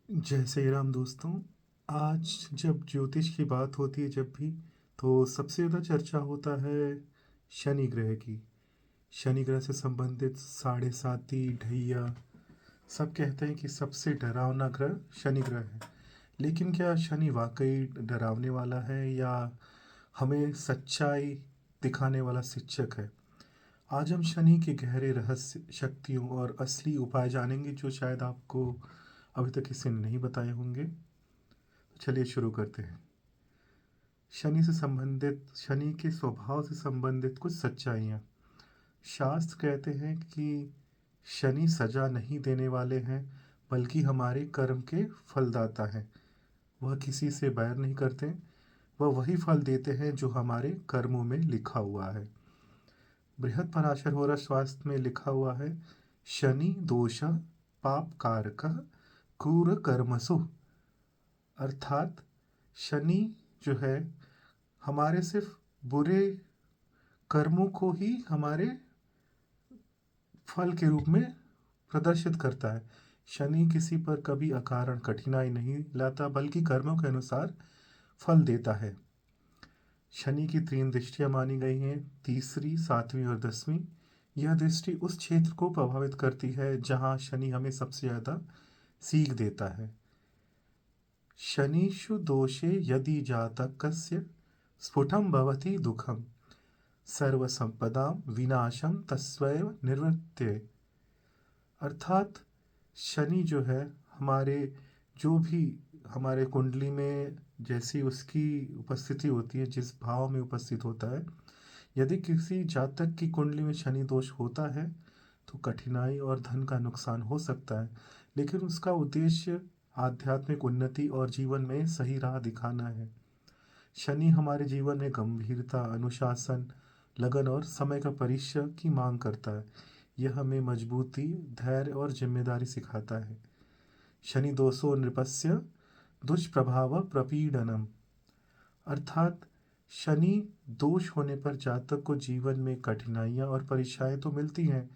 जय श्री राम दोस्तों। आज जब ज्योतिष की बात होती है जब भी, तो सबसे ज़्यादा चर्चा होता है शनि ग्रह की। शनि ग्रह से संबंधित साढ़े साती ढैया सब कहते हैं कि सबसे डरावना ग्रह शनि ग्रह है। लेकिन क्या शनि वाकई डरावने वाला है या हमें सच्चाई दिखाने वाला शिक्षक है? आज हम शनि के गहरे रहस्य, शक्तियों और असली उपाय जानेंगे जो शायद आपको अभी तक किसी ने नहीं बताए होंगे। तो चलिए शुरू करते हैं। शनि के स्वभाव से संबंधित कुछ सच्चाइयाँ। शास्त्र कहते हैं कि शनि सजा नहीं देने वाले हैं, बल्कि हमारे कर्म के फलदाता हैं। वह किसी से बैर नहीं करते। वह वही फल देते हैं जो हमारे कर्मों में लिखा हुआ है। बृहद पराशर होरा स्वास्थ्य में लिखा हुआ है, शनि दोष पाप कारक क्रूर कर्मसु। अर्थात शनि जो है हमारे सिर्फ बुरे कर्मों को ही हमारे फल के रूप में प्रदर्शित करता है। शनि किसी पर कभी अकारण कठिनाई नहीं लाता, बल्कि कर्मों के अनुसार फल देता है। शनि की तीन दृष्टियां मानी गई हैं, तीसरी, सातवीं और 10वीं। यह दृष्टि उस क्षेत्र को प्रभावित करती है जहां शनि हमें सबसे ज़्यादा सीख देता है। शनिषु दोषे यदि जातकस्य स्फुटं भवति दुःखम् सर्वसंपदां विनाशम तस्वैव निवृत्ते। अर्थात शनि जो है हमारे, जो भी हमारे कुंडली में जैसी उसकी उपस्थिति होती है, जिस भाव में उपस्थित होता है, यदि किसी जातक की कुंडली में शनि दोष होता है तो कठिनाई और धन का नुकसान हो सकता है। लेकिन उसका उद्देश्य आध्यात्मिक उन्नति और जीवन में सही राह दिखाना है। शनि हमारे जीवन में गंभीरता, अनुशासन, लगन और समय का परिश्रम की मांग करता है। यह हमें मजबूती, धैर्य और जिम्मेदारी सिखाता है। शनि दोषो नृपस्य दुष्प्रभाव प्रपीडनम। अर्थात शनि दोष होने पर जातक को जीवन में कठिनाइयाँ और परीक्षाएं तो मिलती हैं।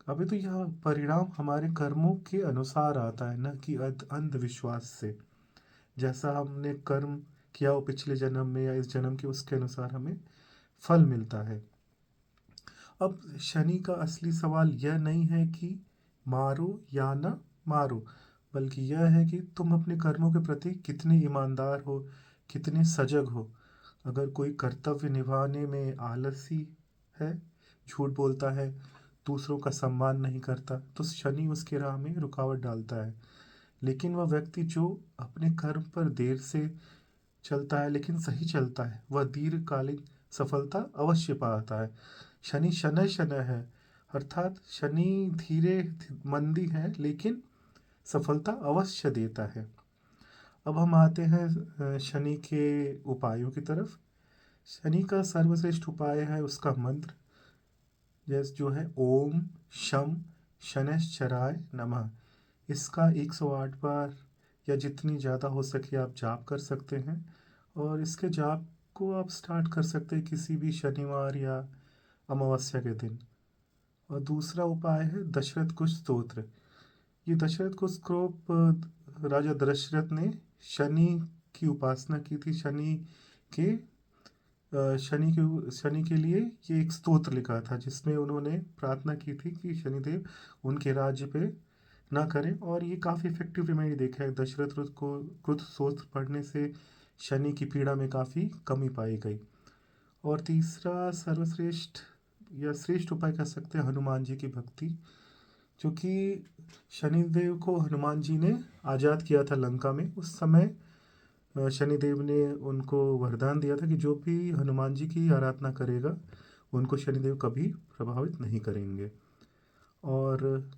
अभी तो यह परिणाम हमारे कर्मों के अनुसार आता है, न कि अंधविश्वास से। जैसा हमने कर्म किया हो पिछले जन्म में या इस जन्म के, उसके अनुसार हमें फल मिलता है। अब शनि का असली सवाल यह नहीं है कि मारो या न मारो, बल्कि यह है कि तुम अपने कर्मों के प्रति कितने ईमानदार हो, कितने सजग हो। अगर कोई कर्तव्य निभाने में आलसी है, झूठ बोलता है, दूसरों का सम्मान नहीं करता, तो शनि उसके राह में रुकावट डालता है। लेकिन वह व्यक्ति जो अपने कर्म पर देर से चलता है लेकिन सही चलता है, वह दीर्घकालिक सफलता अवश्य पाता है। शनि शनय शनय है, अर्थात शनि धीरे मंदी है लेकिन सफलता अवश्य देता है। अब हम आते हैं शनि के उपायों की तरफ। शनि का सर्वश्रेष्ठ उपाय है उसका मंत्र, जैसे जो है ओम शम शनैश्चराय नमः। इसका 108 बार या जितनी ज़्यादा हो सके आप जाप कर सकते हैं। और इसके जाप को आप स्टार्ट कर सकते हैं किसी भी शनिवार या अमावस्या के दिन। और दूसरा उपाय है दशरथ कुश स्तोत्र। ये दशरथ कुश स्तोत्र राजा दशरथ ने शनि की उपासना की थी। के शनि के लिए ये एक स्तोत्र लिखा था जिसमें उन्होंने प्रार्थना की थी कि शनिदेव उनके राज्य पे ना करें। और ये काफ़ी इफेक्टिव रेमेडी देखा है, दशरथ को कृत स्तोत्र पढ़ने से शनि की पीड़ा में काफ़ी कमी पाई गई। और तीसरा सर्वश्रेष्ठ या श्रेष्ठ उपाय कह सकते हैं हनुमान जी की भक्ति, जो कि शनिदेव को हनुमान जी ने आज़ाद किया था लंका में। उस समय शनिदेव ने उनको वरदान दिया था कि जो भी हनुमान जी की आराधना करेगा उनको शनिदेव कभी प्रभावित नहीं करेंगे। और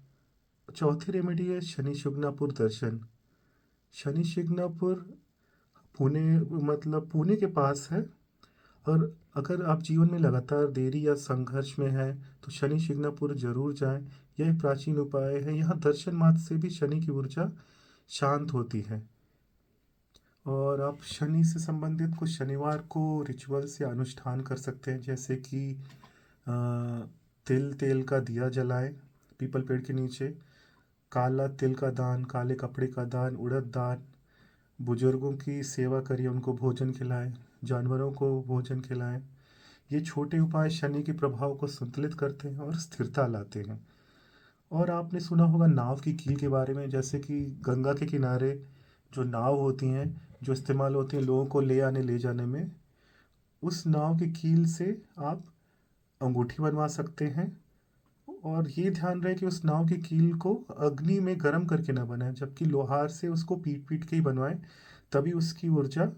चौथी रेमेडी है शनि शिंगणापुर दर्शन। शनि शिंगणापुर पुणे, मतलब पुणे के पास है। और अगर आप जीवन में लगातार देरी या संघर्ष में हैं तो शनि शिंगणापुर जरूर जाएं। यह एक प्राचीन उपाय है, यहाँ दर्शन मात्र से भी शनि की ऊर्जा शांत होती है। और आप शनि से संबंधित कुछ शनिवार को रिचुअल्स या अनुष्ठान कर सकते हैं, जैसे कि तिल तेल का दिया जलाएं पीपल पेड़ के नीचे। काला तिल का दान, काले कपड़े का दान, उड़द दान, बुजुर्गों की सेवा करिए, उनको भोजन खिलाएं, जानवरों को भोजन खिलाएं। ये छोटे उपाय शनि के प्रभाव को संतुलित करते हैं और स्थिरता लाते हैं। और आपने सुना होगा नाव की कील के बारे में, जैसे कि गंगा के किनारे जो नाव होती हैं, जो इस्तेमाल होती हैं लोगों को ले आने ले जाने में, उस नाव की कील से आप अंगूठी बनवा सकते हैं। और ये ध्यान रहे कि उस नाव की कील को अग्नि में गर्म करके ना बनाएं, जबकि लोहार से उसको पीट पीट के ही बनवाएं, तभी उसकी ऊर्जा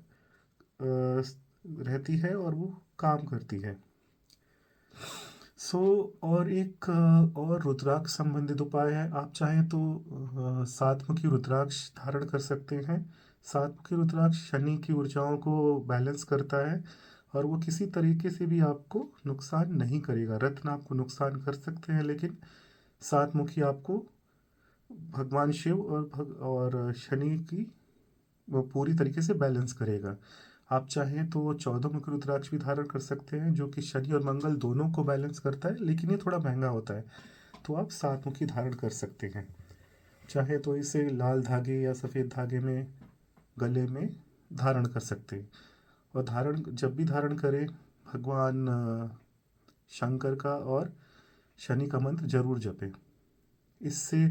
रहती है और वो काम करती है। और एक और रुद्राक्ष संबंधित उपाय है। आप चाहें तो 7 मुखी रुद्राक्ष धारण कर सकते हैं। 7 मुखी रुद्राक्ष शनि की ऊर्जाओं को बैलेंस करता है और वो किसी तरीके से भी आपको नुकसान नहीं करेगा। रत्न आपको नुकसान कर सकते हैं, लेकिन 7 मुखी आपको भगवान शिव और शनि की वो पूरी तरीके से बैलेंस करेगा। आप चाहें तो 14 मुखी रुद्राक्ष भी धारण कर सकते हैं, जो कि शनि और मंगल दोनों को बैलेंस करता है, लेकिन ये थोड़ा महंगा होता है। तो आप 7 मुखी धारण कर सकते हैं। चाहे तो इसे लाल धागे या सफ़ेद धागे में गले में धारण कर सकते हैं। और जब भी धारण करें, भगवान शंकर का और शनि का मंत्र जरूर जपें। इससे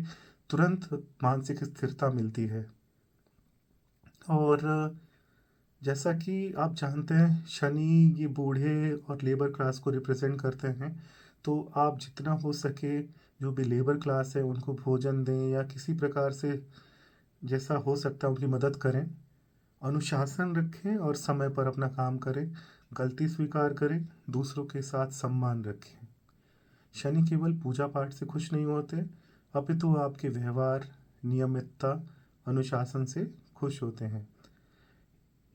तुरंत मानसिक स्थिरता मिलती है। और जैसा कि आप जानते हैं, शनि ये बूढ़े और लेबर क्लास को रिप्रेजेंट करते हैं। तो आप जितना हो सके जो भी लेबर क्लास है उनको भोजन दें या किसी प्रकार से जैसा हो सकता है उनकी मदद करें। अनुशासन रखें और समय पर अपना काम करें। गलती स्वीकार करें, दूसरों के साथ सम्मान रखें। शनि केवल पूजा पाठ से खुश नहीं होते, अपितु आपके व्यवहार, नियमितता, अनुशासन से खुश होते हैं।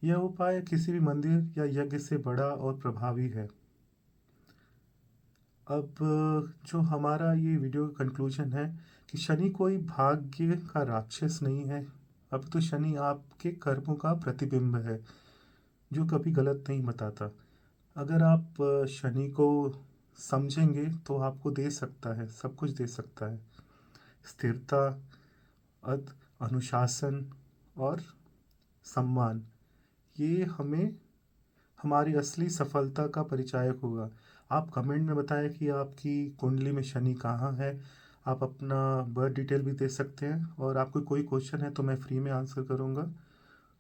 यह उपाय किसी भी मंदिर या यज्ञ से बड़ा और प्रभावी है। अब जो हमारा ये वीडियो का कंक्लूजन है कि शनि कोई भाग्य का राक्षस नहीं है, अब तो शनि आपके कर्मों का प्रतिबिंब है जो कभी गलत नहीं बताता। अगर आप शनि को समझेंगे तो आपको दे सकता है, सब कुछ दे सकता है। स्थिरता, अनुशासन और सम्मान, ये हमें हमारी असली सफलता का परिचायक होगा। आप कमेंट में बताएं कि आपकी कुंडली में शनि कहाँ है। आप अपना बर्थ डिटेल भी दे सकते हैं, और आपको कोई क्वेश्चन है तो मैं फ्री में आंसर करूँगा।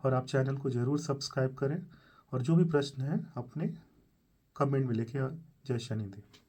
और आप चैनल को ज़रूर सब्सक्राइब करें, और जो भी प्रश्न है अपने कमेंट में लिखें। जय शनिदेव।